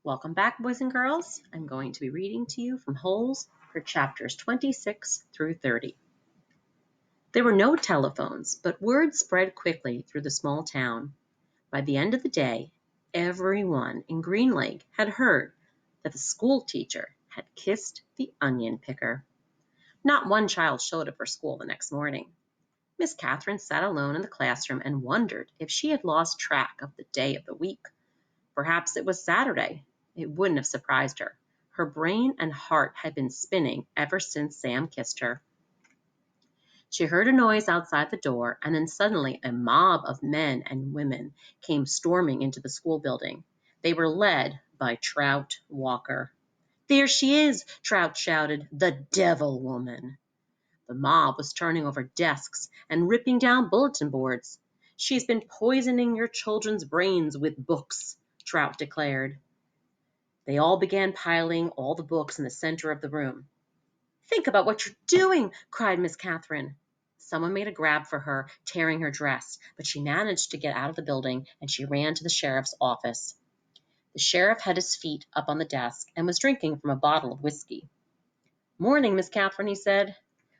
Welcome back, boys and girls. I'm going to be reading to you from Holes for chapters 26 through 30. There were no telephones, but word spread quickly through the small town. By the end of the day, everyone in Green Lake had heard that the school teacher had kissed the onion picker. Not one child showed up for school the next morning. Miss Catherine sat alone in the classroom and wondered if she had lost track of the day of the week. Perhaps it was Saturday. It wouldn't have surprised her. Her brain and heart had been spinning ever since Sam kissed her. She heard a noise outside the door, and then suddenly a mob of men and women came storming into the school building. They were led by Trout Walker. "There she is!" Trout shouted. "The devil woman!" The mob was turning over desks and ripping down bulletin boards. "She's been poisoning your children's brains with books," Trout declared. They all began piling all the books in the center of the room. "Think about what you're doing," cried Miss Catherine. Someone made a grab for her, tearing her dress, but she managed to get out of the building, and she ran to the sheriff's office. The sheriff had his feet up on the desk and was drinking from a bottle of whiskey. "Morning, Miss Catherine," he said.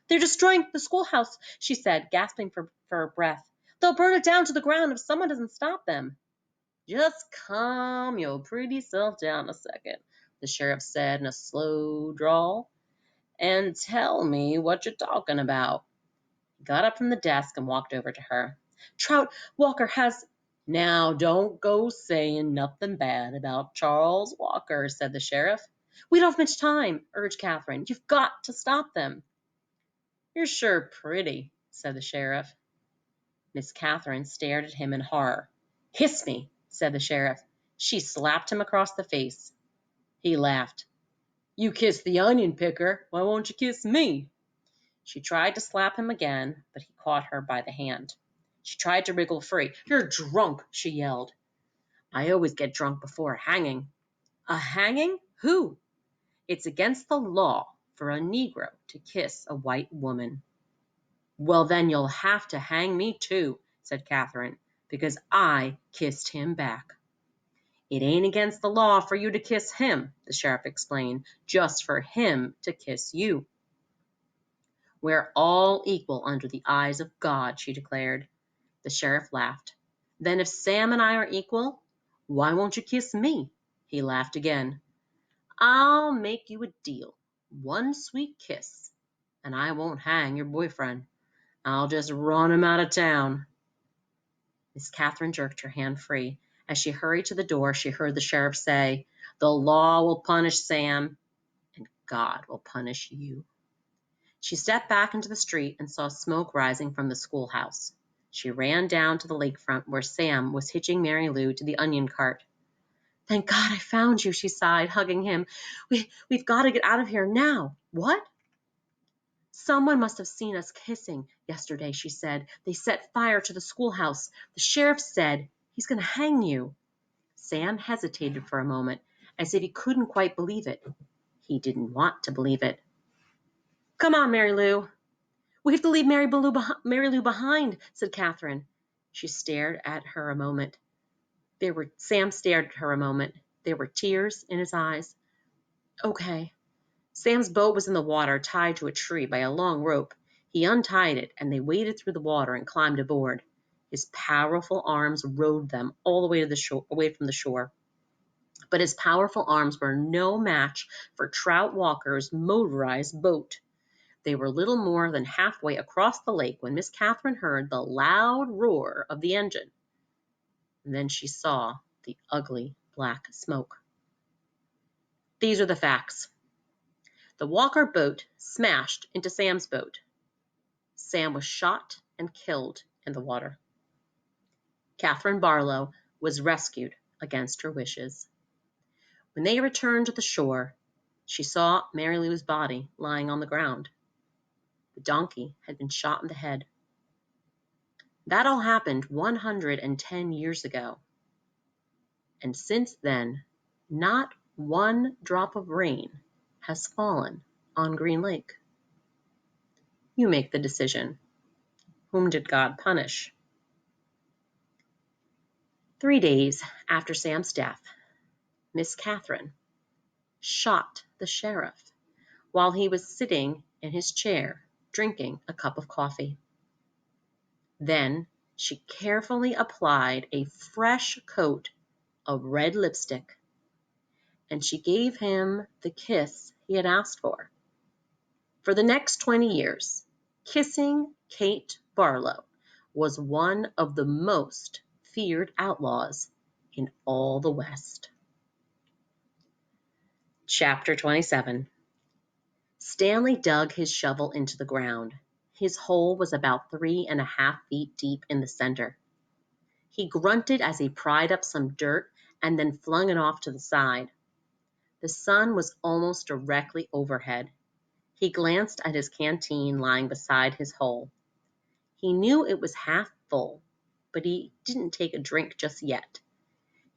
"They're destroying the schoolhouse," she said, gasping for breath. "They'll burn it down to the ground if someone doesn't stop them." "Just calm your pretty self down a second," the sheriff said in a slow drawl, "and tell me what you're talking about." He got up from the desk and walked over to her. "Trout Walker has—" "Now, don't go saying nothing bad about Charles Walker," said the sheriff. "We don't have much time," urged Catherine. "You've got to stop them." "You're sure pretty," said the sheriff. Miss Catherine stared at him in horror. "Kiss me," said the sheriff. She slapped him across the face. He laughed. "You kissed the onion picker. Why won't you kiss me?" She tried to slap him again, but he caught her by the hand. She tried to wriggle free. "You're drunk," she yelled. "I always get drunk before a hanging." "A hanging? Who?" "It's against the law for a Negro to kiss a white woman." "Well, then you'll have to hang me too," said Catherine, "because I kissed him back." "It ain't against the law for you to kiss him," the sheriff explained, "just for him to kiss you." "We're all equal under the eyes of God," she declared. The sheriff laughed. "Then if Sam and I are equal, why won't you kiss me?" He laughed again. "I'll make you a deal. One sweet kiss, and I won't hang your boyfriend. I'll just run him out of town." Miss Catherine jerked her hand free. As she hurried to the door, she heard the sheriff say, "The law will punish Sam, and God will punish you." She stepped back into the street and saw smoke rising from the schoolhouse. She ran down to the lakefront where Sam was hitching Mary Lou to the onion cart. "Thank God I found you," she sighed, hugging him. We've got to get out of here now." "What?" "Someone must have seen us kissing yesterday," she said. "They set fire to the schoolhouse. The sheriff said he's going to hang you." Sam hesitated for a moment, as if he couldn't quite believe it. He didn't want to believe it. "Come on, Mary Lou." "We have to leave Mary Lou behind," said Catherine. She stared at her a moment. Sam stared at her a moment. There were tears in his eyes. "Okay." Sam's boat was in the water, tied to a tree by a long rope. He untied it, and they waded through the water and climbed aboard. His powerful arms rowed them all the way to the shore, away from the shore. But his powerful arms were no match for Trout Walker's motorized boat. They were little more than halfway across the lake when Miss Catherine heard the loud roar of the engine. And then she saw the ugly black smoke. These are the facts. The Walker boat smashed into Sam's boat. Sam was shot and killed in the water. Catherine Barlow was rescued against her wishes. When they returned to the shore, she saw Mary Lou's body lying on the ground. The donkey had been shot in the head. That all happened 110 years ago. And since then, not one drop of rain has fallen on Green Lake. You make the decision. Whom did God punish? 3 days after Sam's death, Miss Catherine, shot the sheriff while he was sitting in his chair drinking a cup of coffee. Then she carefully applied a fresh coat of red lipstick, and she gave him the kiss he had asked for. For the next 20 years, kissing Kate Barlow was one of the most feared outlaws in all the West. Chapter 27. Stanley dug his shovel into the ground. His hole was about 3.5 feet deep in the center. He grunted as he pried up some dirt and then flung it off to the side. The sun was almost directly overhead. He glanced at his canteen lying beside his hole. He knew it was half full, but he didn't take a drink just yet.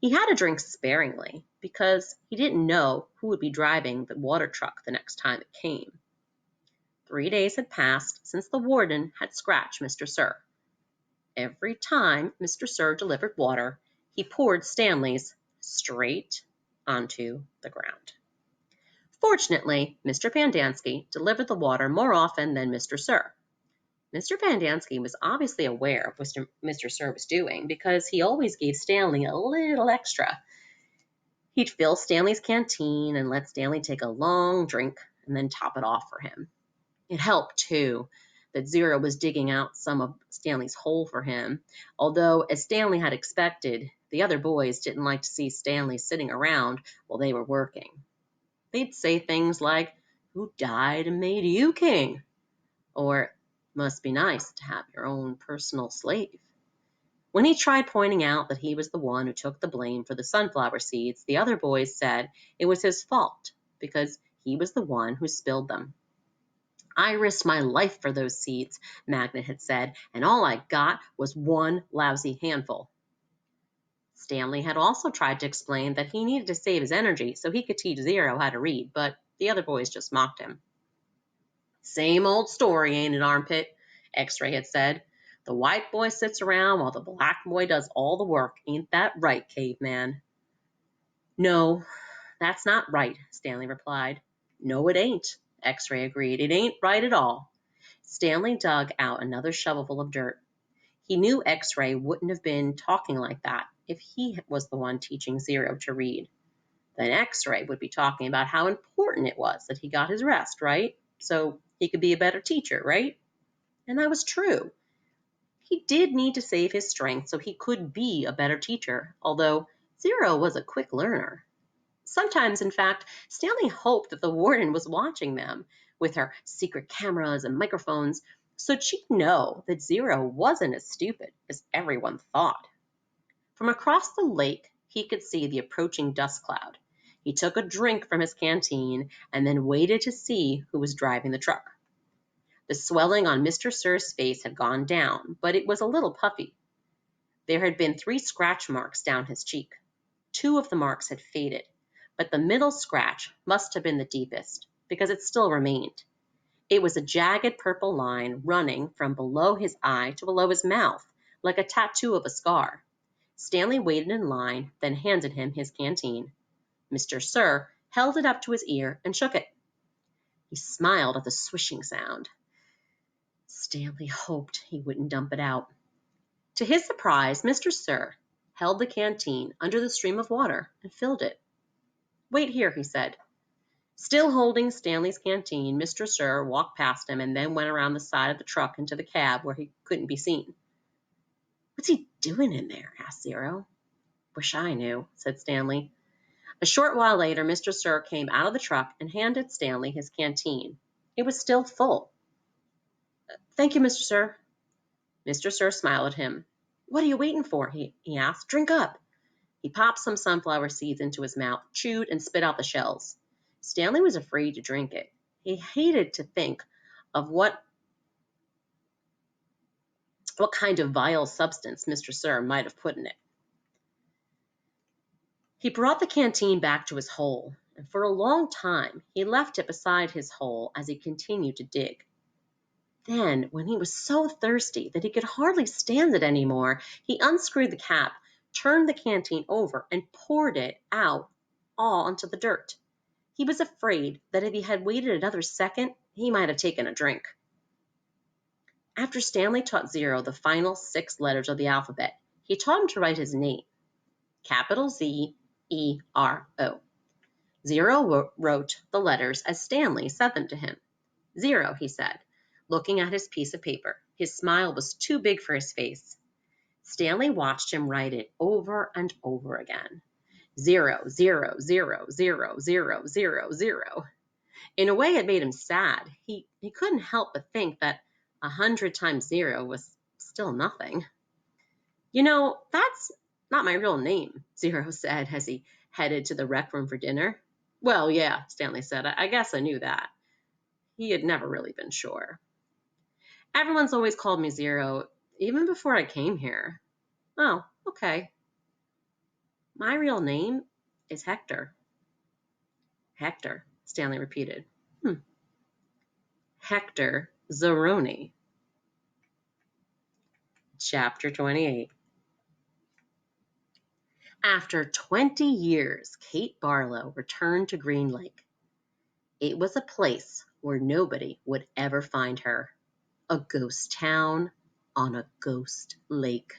He had to drink sparingly because he didn't know who would be driving the water truck the next time it came. 3 days had passed since the warden had scratched Mr. Sir. Every time Mr. Sir delivered water, he poured Stanley's straight onto the ground. Fortunately, Mr. Pandansky delivered the water more often than Mr. Sir. Mr. Pandansky was obviously aware of what Mr. Sir was doing because he always gave Stanley a little extra. He'd fill Stanley's canteen and let Stanley take a long drink and then top it off for him. It helped, too, that Zero was digging out some of Stanley's hole for him, although, as Stanley had expected, the other boys didn't like to see Stanley sitting around while they were working. They'd say things like, "Who died and made you king?" Or, "Must be nice to have your own personal slave." When he tried pointing out that he was the one who took the blame for the sunflower seeds, the other boys said it was his fault because he was the one who spilled them. "I risked my life for those seeds," Magnet had said, "and all I got was one lousy handful." Stanley had also tried to explain that he needed to save his energy so he could teach Zero how to read, but the other boys just mocked him. "Same old story, ain't it, Armpit?" X-Ray had said. "The white boy sits around while the black boy does all the work. Ain't that right, caveman?" "No, that's not right," Stanley replied. "No, it ain't," X-Ray agreed. "It ain't right at all." Stanley dug out another shovelful of dirt. He knew X-Ray wouldn't have been talking like that if he was the one teaching Zero to read. Then X-Ray would be talking about how important it was that he got his rest, right? So he could be a better teacher, right? And that was true. He did need to save his strength so he could be a better teacher, although Zero was a quick learner. Sometimes, in fact, Stanley hoped that the warden was watching them with her secret cameras and microphones so she'd know that Zero wasn't as stupid as everyone thought. From across the lake, he could see the approaching dust cloud. He took a drink from his canteen and then waited to see who was driving the truck. The swelling on Mr. Sir's face had gone down, but it was a little puffy. There had been 3 scratch marks down his cheek. 2 of the marks had faded, but the middle scratch must have been the deepest because it still remained. It was a jagged purple line running from below his eye to below his mouth, like a tattoo of a scar. Stanley waited in line, then handed him his canteen. Mr. Sir held it up to his ear and shook it. He smiled at the swishing sound. Stanley hoped he wouldn't dump it out. To his surprise, Mr. Sir held the canteen under the stream of water and filled it. "Wait here," he said. Still holding Stanley's canteen, Mr. Sir walked past him and then went around the side of the truck into the cab where he couldn't be seen. "What's he doing in there?" asked Zero. "Wish I knew," said Stanley. A short while later, Mr. Sir came out of the truck and handed Stanley his canteen. It was still full. "Thank you, Mr. Sir." Mr. Sir smiled at him. "What are you waiting for?" he asked. "Drink up." He popped some sunflower seeds into his mouth, chewed, and spit out the shells. Stanley was afraid to drink it. He hated to think of what kind of vile substance Mr. Sir might have put in it. He brought the canteen back to his hole, and for a long time he left it beside his hole as he continued to dig. Then, when he was so thirsty that he could hardly stand it anymore, he unscrewed the cap, turned the canteen over, and poured it out all onto the dirt. He was afraid that if he had waited another second, he might have taken a drink. After Stanley taught Zero the final 6 letters of the alphabet, he taught him to write his name, capital Z-E-R-O. Zero wrote the letters as Stanley said them to him. Zero, he said, looking at his piece of paper. His smile was too big for his face. Stanley watched him write it over and over again. 0, 0, 0, 0, 0, 0, 0. In a way, it made him sad. He couldn't help but think that 100 times 0 was still nothing. You know, that's not my real name, Zero said as he headed to the rec room for dinner. Well, yeah, Stanley said. I guess I knew that. He had never really been sure. Everyone's always called me Zero, even before I came here. Oh, okay. My real name is Hector. Hector, Stanley repeated. Hector Zeroni. Chapter 28. After 20 years, Kate Barlow returned to Green Lake. It was a place where nobody would ever find her. A ghost town on a ghost lake.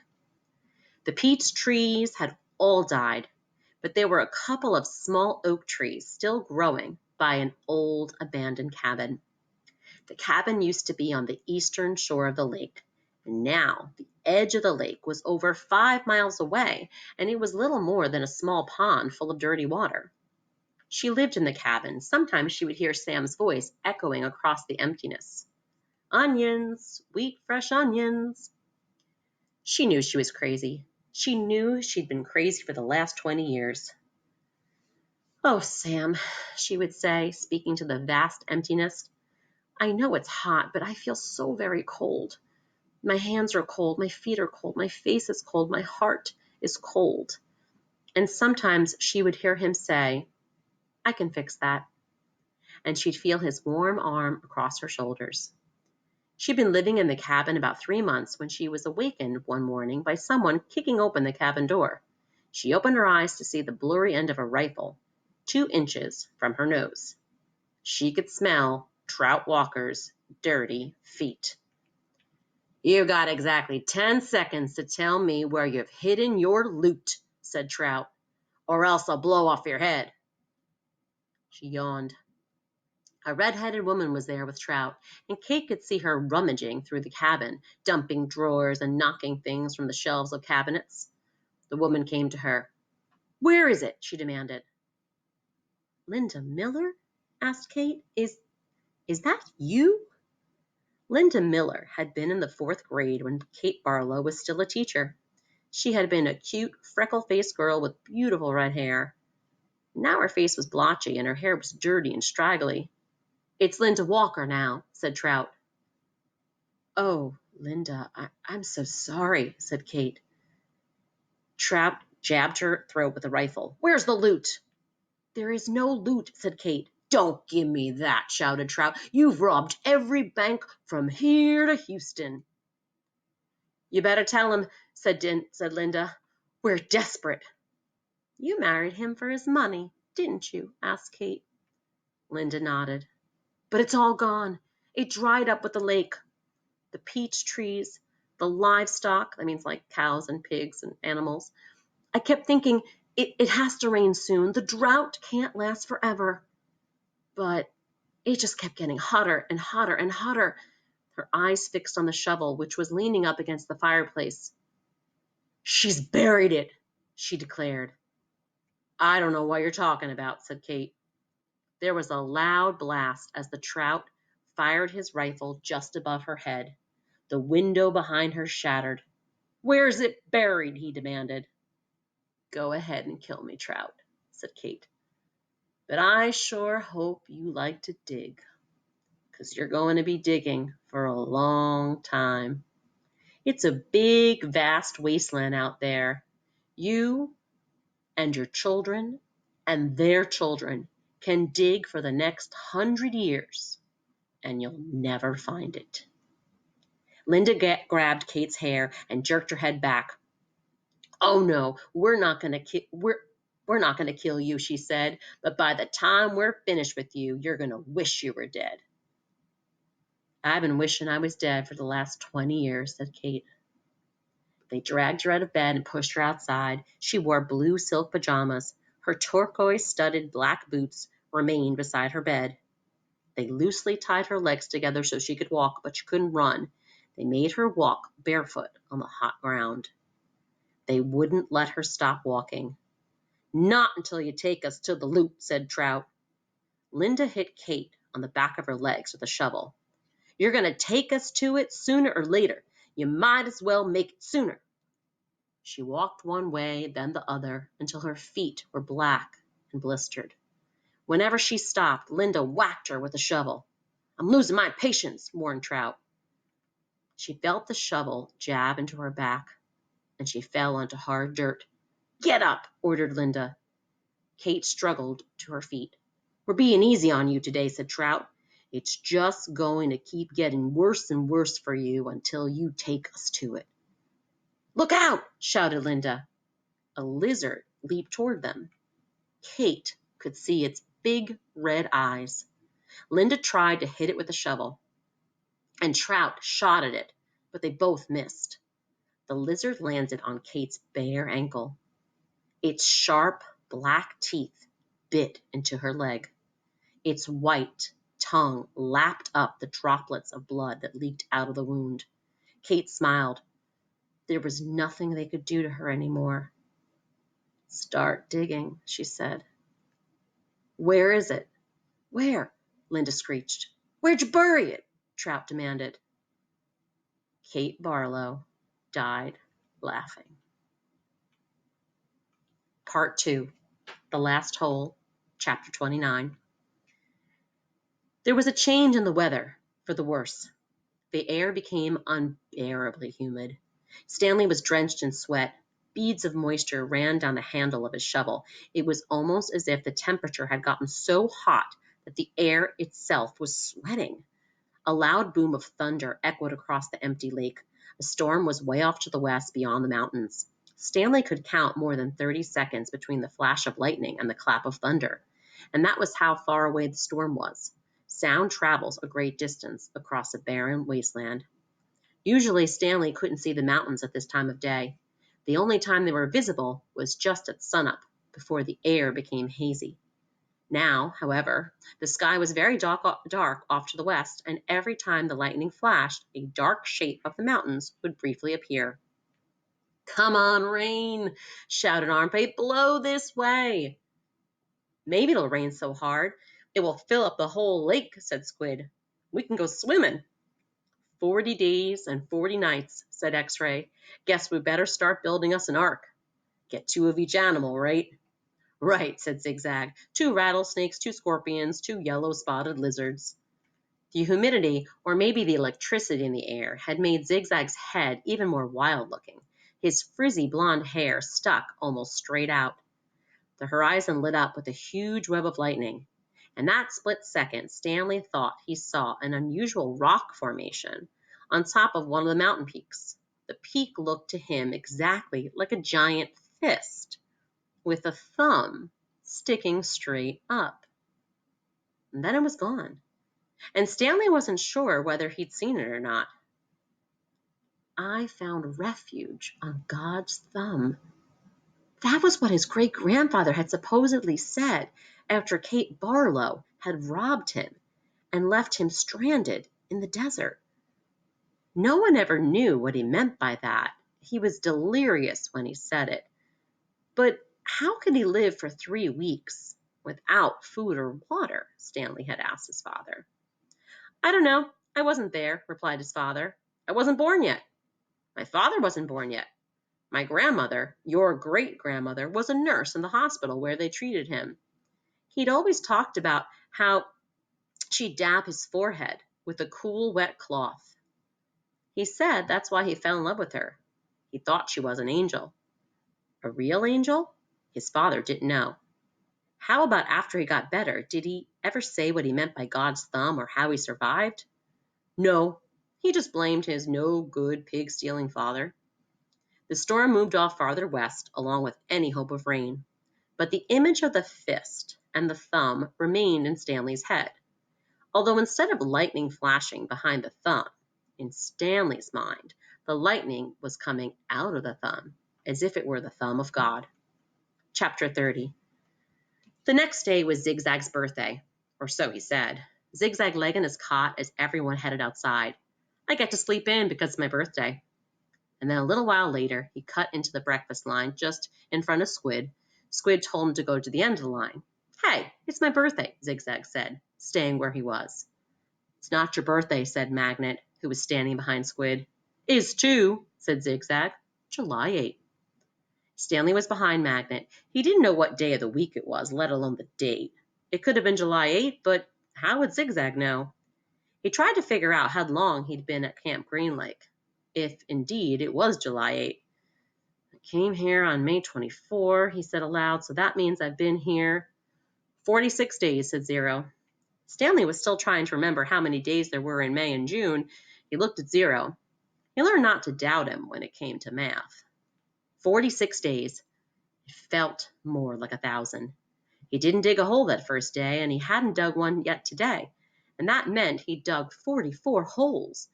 The peach trees had all died, but there were a couple of small oak trees still growing by an old abandoned cabin. The cabin used to be on the eastern shore of the lake, and now the edge of the lake was over 5 miles away, and it was little more than a small pond full of dirty water. She lived in the cabin. Sometimes she would hear Sam's voice echoing across the emptiness. Onions, sweet fresh onions. She knew she was crazy. She knew she'd been crazy for the last 20 years. Oh, Sam, she would say, speaking to the vast emptiness. I know it's hot, but I feel so very cold. My hands are cold, my feet are cold, my face is cold, my heart is cold. And sometimes she would hear him say, I can fix that. And she'd feel his warm arm across her shoulders. She'd been living in the cabin about 3 months when she was awakened one morning by someone kicking open the cabin door. She opened her eyes to see the blurry end of a rifle, 2 inches from her nose. She could smell Trout Walker's dirty feet. You got exactly 10 seconds to tell me where you've hidden your loot, said Trout, or else I'll blow off your head. She yawned. A red-headed woman was there with Trout, and Kate could see her rummaging through the cabin, dumping drawers and knocking things from the shelves of cabinets. The woman came to her. Where is it? She demanded. Linda Miller? Asked Kate. Is that you? Linda Miller had been in the 4th grade when Kate Barlow was still a teacher. She had been a cute, freckle-faced girl with beautiful red hair. Now her face was blotchy and her hair was dirty and straggly. It's Linda Walker now, said Trout. Oh, Linda, I'm so sorry, said Kate. Trout jabbed her throat with a rifle. Where's the loot? There is no loot, said Kate. Don't give me that, shouted Trout. You've robbed every bank from here to Houston. You better tell him, said Linda. We're desperate. You married him for his money, didn't you? Asked Kate. Linda nodded. But it's all gone. It dried up with the lake. The peach trees, the livestock, that means like cows and pigs and animals. I kept thinking, it has to rain soon. The drought can't last forever. But it just kept getting hotter and hotter and hotter. Her eyes fixed on the shovel, which was leaning up against the fireplace. She's buried it, she declared. I don't know what you're talking about, said Kate. There was a loud blast as the Trout fired his rifle just above her head. The window behind her shattered. Where's it buried? He demanded. Go ahead and kill me, Trout, said Kate. But I sure hope you like to dig, because you're going to be digging for a long time. It's a big, vast wasteland out there. You and your children and their children can dig for the next 100 years, and you'll never find it. Linda grabbed Kate's hair and jerked her head back. Oh no, we're not going to we're "We're not going to kill you," she said, "but by the time we're finished with you, you're going to wish you were dead." "I've been wishing I was dead for the last 20 years, said Kate. They dragged her out of bed and pushed her outside. She wore blue silk pajamas. Her turquoise-studded black boots remained beside her bed. They loosely tied her legs together so she could walk, but she couldn't run. They made her walk barefoot on the hot ground. They wouldn't let her stop walking. "Not until you take us to the loop," said Trout. Linda hit Kate on the back of her legs with a shovel. "You're going to take us to it sooner or later. You might as well make it sooner." She walked one way, then the other, until her feet were black and blistered. Whenever she stopped, Linda whacked her with a shovel. "I'm losing my patience," warned Trout. She felt the shovel jab into her back, and she fell onto hard dirt. "Get up," ordered Linda. Kate struggled to her feet. "We're being easy on you today," said Trout. "It's just going to keep getting worse and worse for you until you take us to it." "Look out!" shouted Linda. A lizard leaped toward them. Kate could see its big red eyes. Linda tried to hit it with a shovel, and Trout shot at it, but they both missed. The lizard landed on Kate's bare ankle. Its sharp, black teeth bit into her leg. Its white tongue lapped up the droplets of blood that leaked out of the wound. Kate smiled. There was nothing they could do to her anymore. "Start digging," she said. "Where is it?" "Where?" Linda screeched. "Where'd you bury it?" Trout demanded. Kate Barlow died laughing. Part 2, The Last Hole, Chapter 29. There was a change in the weather, for the worse. The air became unbearably humid. Stanley was drenched in sweat. Beads of moisture ran down the handle of his shovel. It was almost as if the temperature had gotten so hot that the air itself was sweating. A loud boom of thunder echoed across the empty lake. A storm was way off to the west beyond the mountains. Stanley could count more than 30 seconds between the flash of lightning and the clap of thunder. And that was how far away the storm was. Sound travels a great distance across a barren wasteland. Usually Stanley couldn't see the mountains at this time of day. The only time they were visible was just at sunup, before the air became hazy. Now, however, the sky was very dark off to the west, and every time the lightning flashed, a dark shape of the mountains would briefly appear. "Come on, rain," shouted Armpit. "Blow this way." "Maybe it'll rain so hard it will fill up the whole lake," said Squid. "We can go swimming." 40 days and 40 nights, said X-Ray. "Guess we better start building us an ark. Get 2 of each animal, right?" "Right," said Zigzag. 2 rattlesnakes, 2 scorpions, 2 yellow spotted lizards. The humidity, or maybe the electricity in the air, had made Zigzag's head even more wild-looking. His frizzy blonde hair stuck almost straight out. The horizon lit up with a huge web of lightning. In that split second, Stanley thought he saw an unusual rock formation on top of one of the mountain peaks. The peak looked to him exactly like a giant fist, with a thumb sticking straight up. And then it was gone. And Stanley wasn't sure whether he'd seen it or not. "I found refuge on God's thumb." That was what his great-grandfather had supposedly said after Kate Barlow had robbed him and left him stranded in the desert. No one ever knew what he meant by that. He was delirious when he said it. But how could he live for 3 weeks without food or water? Stanley had asked his father. "I don't know. I wasn't there," replied his father. "I wasn't born yet. My father wasn't born yet. My grandmother, your great-grandmother, was a nurse in the hospital where they treated him. He'd always talked about how she'd dab his forehead with a cool, wet cloth. He said that's why he fell in love with her. He thought she was an angel." A real angel? His father didn't know. How about after he got better? Did he ever say what he meant by God's thumb or how he survived? No, he just blamed his no-good pig-stealing father. The storm moved off farther west, along with any hope of rain. but the image of the fist and the thumb remained in Stanley's head. Although instead of lightning flashing behind the thumb, in Stanley's mind, the lightning was coming out of the thumb, as if it were the thumb of God. Chapter 30. The next day was Zigzag's birthday, or so he said. Zigzag lay in his cot as everyone headed outside. I get to sleep in because it's my birthday. And then a little while later, he cut into the breakfast line just in front of Squid. Squid told him to go to the end of the line. Hey, it's my birthday, Zigzag said, staying where he was. It's not your birthday, said Magnet, who was standing behind Squid. Is too, said Zigzag. July 8th. Stanley was behind Magnet. He didn't know what day of the week it was, let alone the date. It could have been July 8th, but how would Zigzag know? He tried to figure out how long he'd been at Camp Green Lake, if indeed it was July 8th. I came here on May 24, he said aloud, so that means I've been here 46 days, said Zero. Stanley was still trying to remember how many days there were in May and June. He looked at Zero. He learned not to doubt him when it came to math. 46 days. It felt more like 1,000. He didn't dig a hole that first day, and he hadn't dug one yet today, and that meant he dug 44 holes.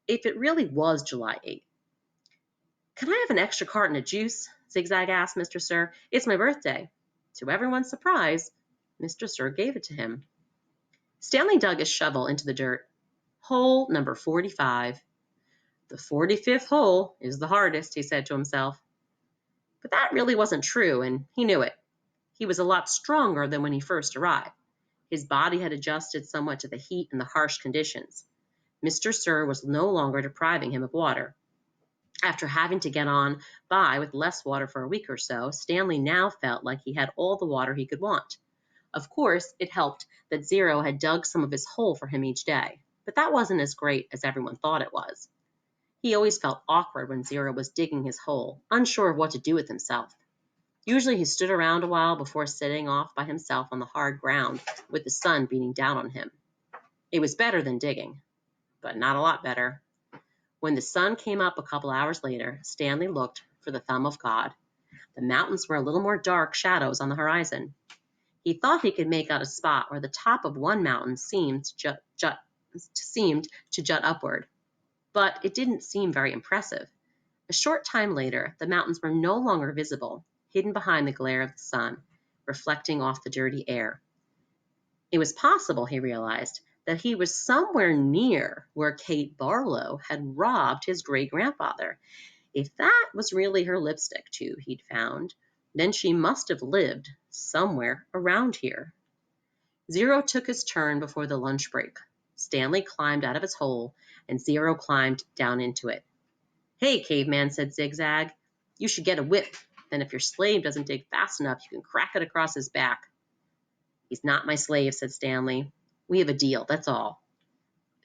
If it really was July 8th. Can I have an extra carton of juice? Zigzag asked Mr. Sir. It's my birthday. To everyone's surprise, Mr. Sir gave it to him. Stanley dug his shovel into the dirt. Hole number 45. The 45th hole is the hardest, he said to himself. But that really wasn't true, and he knew it. He was a lot stronger than when he first arrived. His body had adjusted somewhat to the heat and the harsh conditions. Mr. Sir was no longer depriving him of water. After having to get on by with less water for a week or so, Stanley now felt like he had all the water he could want. Of course, it helped that Zero had dug some of his hole for him each day, but that wasn't as great as everyone thought it was. He always felt awkward when Zero was digging his hole, unsure of what to do with himself. Usually he stood around a while before sitting off by himself on the hard ground with the sun beating down on him. It was better than digging, but not a lot better. When the sun came up a couple hours later, Stanley looked for the thumb of God. The mountains were a little more dark shadows on the horizon. He thought he could make out a spot where the top of one mountain seemed to jut upward, but it didn't seem very impressive. A short time later, the mountains were no longer visible, hidden behind the glare of the sun, reflecting off the dirty air. It was possible, he realized, that he was somewhere near where Kate Barlow had robbed his great-grandfather. If that was really her lipstick tube he'd found, then she must have lived somewhere around here. Zero took his turn before the lunch break. Stanley climbed out of his hole, and Zero climbed down into it. Hey, caveman, said Zigzag, you should get a whip. Then if your slave doesn't dig fast enough, you can crack it across his back. He's not my slave, said Stanley. We have a deal, that's all.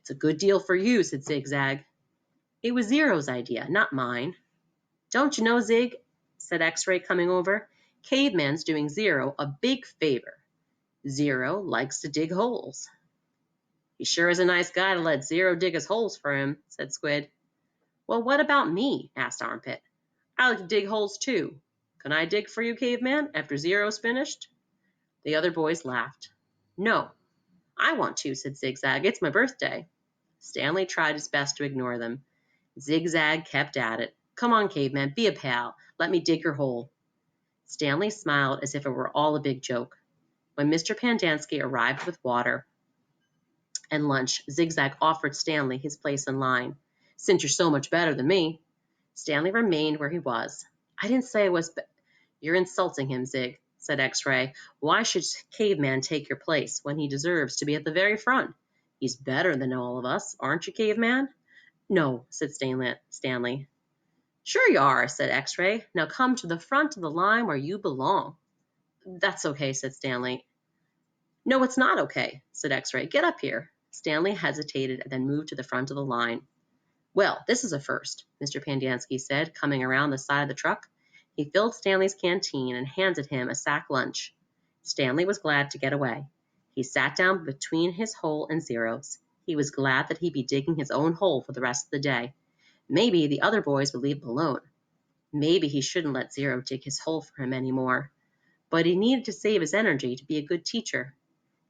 It's a good deal for you, said Zigzag. It was Zero's idea, not mine. Don't you know, Zig, said X-Ray, coming over. Caveman's doing Zero a big favor. Zero likes to dig holes. He sure is a nice guy to let Zero dig his holes for him, said Squid. Well, what about me? Asked Armpit. I like to dig holes too. Can I dig for you, Caveman, after Zero's finished? The other boys laughed. No, I want to, said Zigzag. It's my birthday. Stanley tried his best to ignore them. Zigzag kept at it. Come on, Caveman, be a pal. Let me dig your hole. Stanley smiled as if it were all a big joke. When Mr. Pandansky arrived with water and lunch, Zigzag offered Stanley his place in line. Since you're so much better than me. Stanley remained where he was. I didn't say it was... You're insulting him, Zig, said X-Ray. Why should Caveman take your place when he deserves to be at the very front? He's better than all of us, aren't you, Caveman? No, said Stanley. Sure you are, said X-Ray. Now come to the front of the line where you belong. That's okay, said Stanley. No, it's not okay, said X-Ray. Get up here. Stanley hesitated and then moved to the front of the line. Well, this is a first, Mr. Pandansky said, coming around the side of the truck. He filled Stanley's canteen and handed him a sack lunch. Stanley was glad to get away. He sat down between his hole and Zero's. He was glad that he'd be digging his own hole for the rest of the day. Maybe the other boys would leave him alone. Maybe he shouldn't let Zero dig his hole for him anymore. but he needed to save his energy to be a good teacher.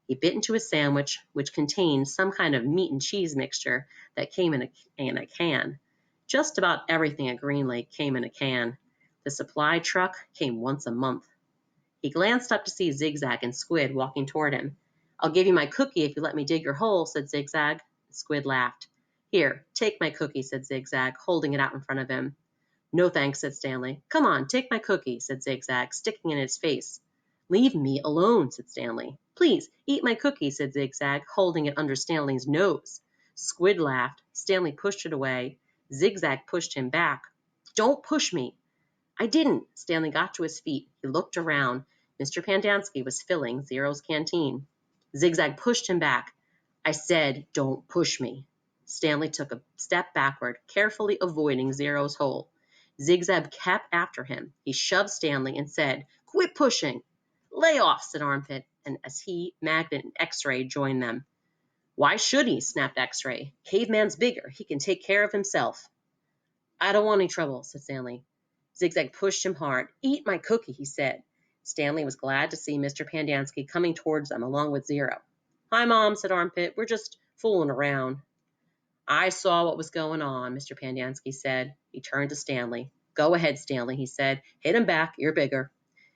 He bit into his sandwich, which contained some kind of meat and cheese mixture that came in a can. Just about everything at Green Lake came in a can. The supply truck came once a month. He glanced up to see Zigzag and Squid walking toward him. "I'll give you my cookie if you let me dig your hole," said Zigzag. Squid laughed. "Here, take my cookie," said Zigzag, holding it out in front of him. "No thanks," said Stanley. "Come on, take my cookie," said Zigzag, sticking it in his face. "Leave me alone," said Stanley. "Please, eat my cookie," said Zigzag, holding it under Stanley's nose. Squid laughed. Stanley pushed it away. Zigzag pushed him back. "Don't push me." "I didn't." Stanley got to his feet. He looked around. Mr. Pandansky was filling Zero's canteen. Zigzag pushed him back. "I said, don't push me." Stanley took a step backward, carefully avoiding Zero's hole. Zigzag kept after him. He shoved Stanley and said, "Quit pushing." "Lay off," said Armpit, and as he, Magnet, and X-Ray joined them. "Why should he?" snapped X-Ray. "Caveman's bigger. He can take care of himself." "I don't want any trouble," said Stanley. Zigzag pushed him hard. "Eat my cookie," he said. Stanley was glad to see Mr. Pandansky coming towards them along with Zero. "Hi, Mom," said Armpit. "We're just fooling around." "I saw what was going on," Mr. Pandansky said. He turned to Stanley. "Go ahead, Stanley," he said. "Hit him back. You're bigger."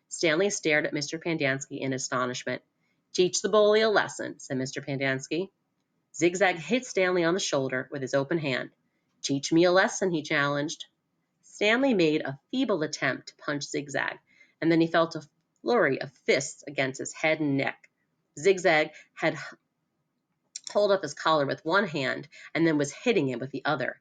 Stanley stared at Mr. Pandansky in astonishment. "Teach the bully a lesson," said Mr. Pandansky. Zigzag hit Stanley on the shoulder with his open hand. "Teach me a lesson," he challenged. Stanley made a feeble attempt to punch Zigzag, and then he felt a flurry of fists against his head and neck. Zigzag had hold up his collar with one hand and then was hitting him with the other.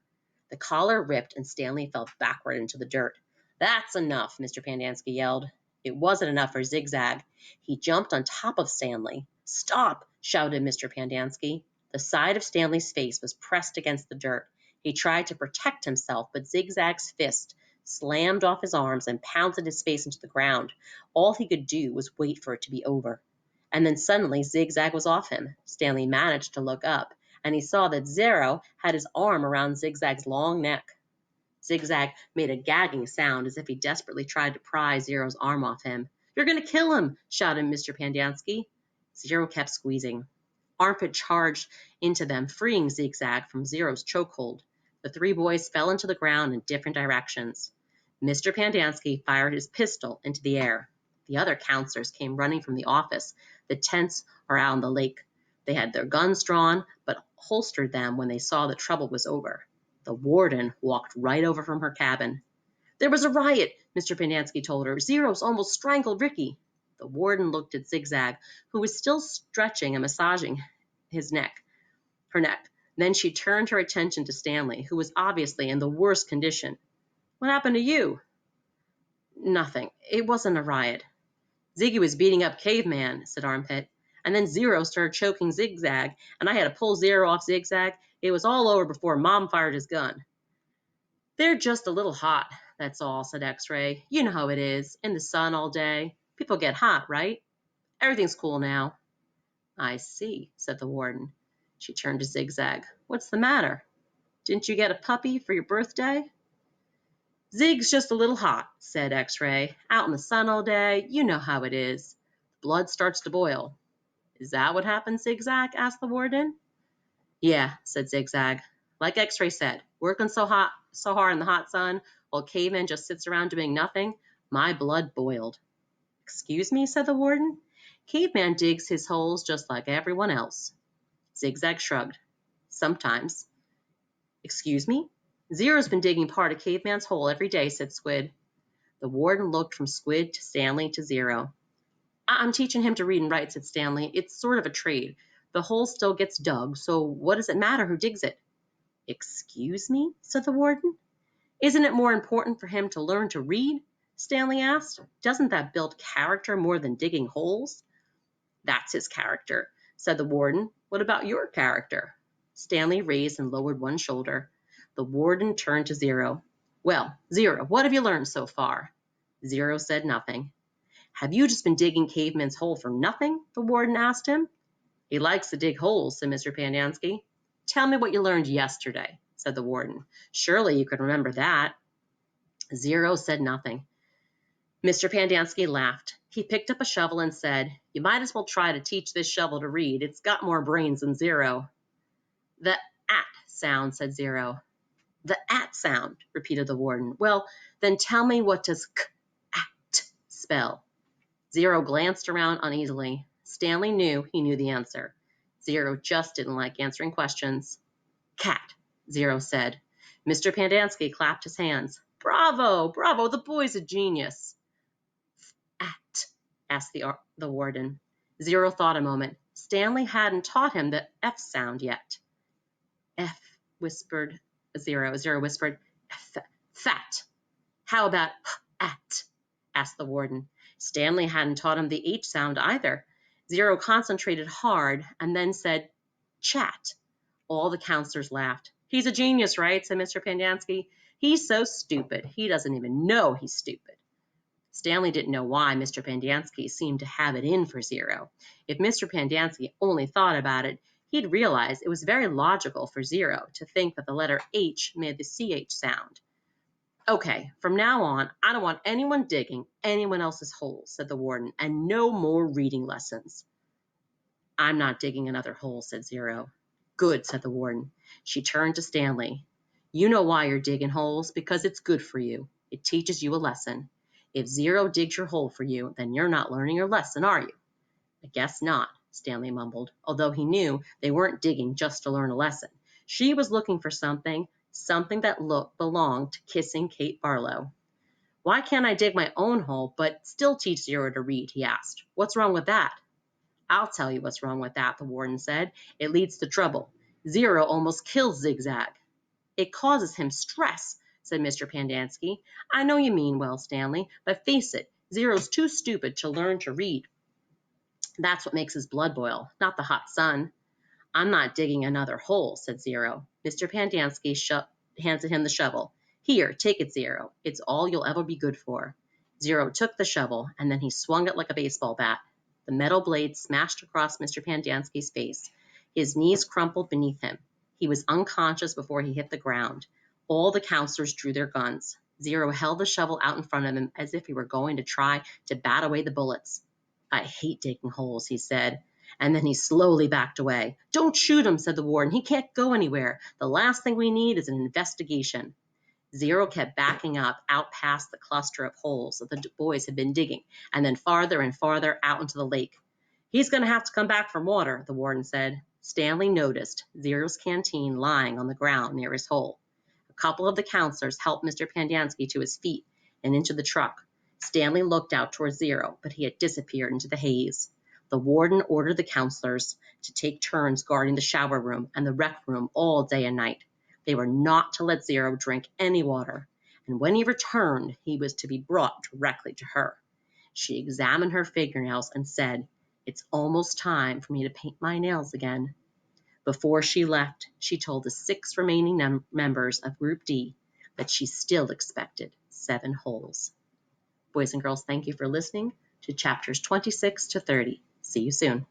The collar ripped and Stanley fell backward into the dirt. "That's enough," Mr. Pandansky yelled. It wasn't enough for Zigzag. He jumped on top of Stanley. "Stop!" shouted Mr. Pandansky. The side of Stanley's face was pressed against the dirt. He tried to protect himself, but Zigzag's fist slammed off his arms and pounded his face into the ground. All he could do was wait for it to be over. And then suddenly Zigzag was off him. Stanley managed to look up, and he saw that Zero had his arm around Zigzag's long neck. Zigzag made a gagging sound as if he desperately tried to pry Zero's arm off him. "You're going to kill him!" shouted Mr. Pandansky. Zero kept squeezing. Armpit charged into them, freeing Zigzag from Zero's chokehold. The three boys fell into the ground in different directions. Mr. Pandansky fired his pistol into the air. The other counselors came running from the office. The tents are out on the lake. They had their guns drawn, but holstered them when they saw the trouble was over. The warden walked right over from her cabin. "There was a riot," Mr. Pandansky told her. "Zero's almost strangled Ricky." The warden looked at Zigzag, who was still stretching and massaging her neck. Then she turned her attention to Stanley, who was obviously in the worst condition. "What happened to you?" "Nothing. It wasn't a riot." "Ziggy was beating up Caveman," said Armpit. "And then Zero started choking Zigzag, and I had to pull Zero off Zigzag. It was all over before Mom fired his gun." "They're just a little hot, that's all," said X-Ray. "You know how it is. In the sun all day. People get hot, right? Everything's cool now." "I see," said the warden. She turned to Zigzag. "What's the matter? Didn't you get a puppy for your birthday?" "Zig's just a little hot," said X-Ray. "Out in the sun all day. You know how it is. The blood starts to boil." "Is that what happened, Zigzag?" asked the warden. "Yeah," said Zigzag. "Like X-Ray said, working so hard in the hot sun, while Caveman just sits around doing nothing, my blood boiled." "Excuse me," said the warden. "Caveman digs his holes just like everyone else." Zigzag shrugged. "Sometimes." "Excuse me?" "Zero's been digging part of Caveman's hole every day," said Squid. The warden looked from Squid to Stanley to Zero. "I'm teaching him to read and write," said Stanley. "It's sort of a trade. The hole still gets dug, so what does it matter who digs it?" "Excuse me?" said the warden. "Isn't it more important for him to learn to read?" Stanley asked. "Doesn't that build character more than digging holes?" "That's his character," said the warden. "What about your character?" Stanley raised and lowered one shoulder. The warden turned to Zero. "Well, Zero, what have you learned so far?" Zero said nothing. "Have you just been digging Caveman's hole for nothing?" the warden asked him. "He likes to dig holes," said Mr. Pandansky. "Tell me what you learned yesterday," said the warden. "Surely you could remember that." Zero said nothing. Mr. Pandansky laughed. He picked up a shovel and said, "You might as well try to teach this shovel to read. It's got more brains than Zero." "The at sound," said Zero. "The at sound," repeated the warden. "Well, then tell me, what does at spell?" Zero glanced around uneasily. Stanley knew he knew the answer. Zero just didn't like answering questions. "Cat," Zero said. Mr. Pandansky clapped his hands. "Bravo, bravo, the boy's a genius." "At?" asked the warden. Zero thought a moment. Stanley hadn't taught him the F sound yet. "F," whispered Zero. Zero whispered, "Fat." "How about at?" asked the warden. Stanley hadn't taught him the H sound either. Zero concentrated hard and then said, "Chat." All the counselors laughed. "He's a genius, right?" said Mr. Pandansky. "He's so stupid, he doesn't even know he's stupid." Stanley didn't know why Mr. Pandansky seemed to have it in for Zero. If Mr. Pandansky only thought about it, he'd realize it was very logical for Zero to think that the letter H made the CH sound. "Okay, from now on, I don't want anyone digging anyone else's holes," said the warden, "and no more reading lessons." "I'm not digging another hole," said Zero. "Good," said the warden. She turned to Stanley. "You know why you're digging holes, because it's good for you. It teaches you a lesson. If Zero digs your hole for you, then you're not learning your lesson, are you?" "I guess not," Stanley mumbled, although he knew they weren't digging just to learn a lesson. She was looking for something that belonged to kissing Kate Barlow. "Why can't I dig my own hole, but still teach Zero to read?" he asked. "What's wrong with that?" "I'll tell you what's wrong with that," the warden said. "It leads to trouble. Zero almost kills Zigzag." "It causes him stress," said Mr. Pandansky. "I know you mean well, Stanley, but face it, Zero's too stupid to learn to read. That's what makes his blood boil, not the hot sun." "I'm not digging another hole," said Zero. Mr. Pandansky handed him the shovel. "Here, take it, Zero. It's all you'll ever be good for." Zero took the shovel, and then he swung it like a baseball bat. The metal blade smashed across Mr. Pandansky's face. His knees crumpled beneath him. He was unconscious before he hit the ground. All the counselors drew their guns. Zero held the shovel out in front of him as if he were going to try to bat away the bullets. "I hate digging holes," he said, and then he slowly backed away. "Don't shoot him," said the warden. "He can't go anywhere. The last thing we need is an investigation." Zero kept backing up out past the cluster of holes that the boys had been digging, and then farther and farther out into the lake. "He's going to have to come back for water," the warden said. Stanley noticed Zero's canteen lying on the ground near his hole. A couple of the counselors helped Mr. Pandansky to his feet and into the truck. Stanley looked out towards Zero, but he had disappeared into the haze. The warden ordered the counselors to take turns guarding the shower room and the rec room all day and night. They were not to let Zero drink any water, and when he returned, he was to be brought directly to her. She examined her fingernails and said, "It's almost time for me to paint my nails again." Before she left, she told the 6 remaining members of Group D that she still expected 7 holes. Boys and girls, thank you for listening to chapters 26 to 30. See you soon.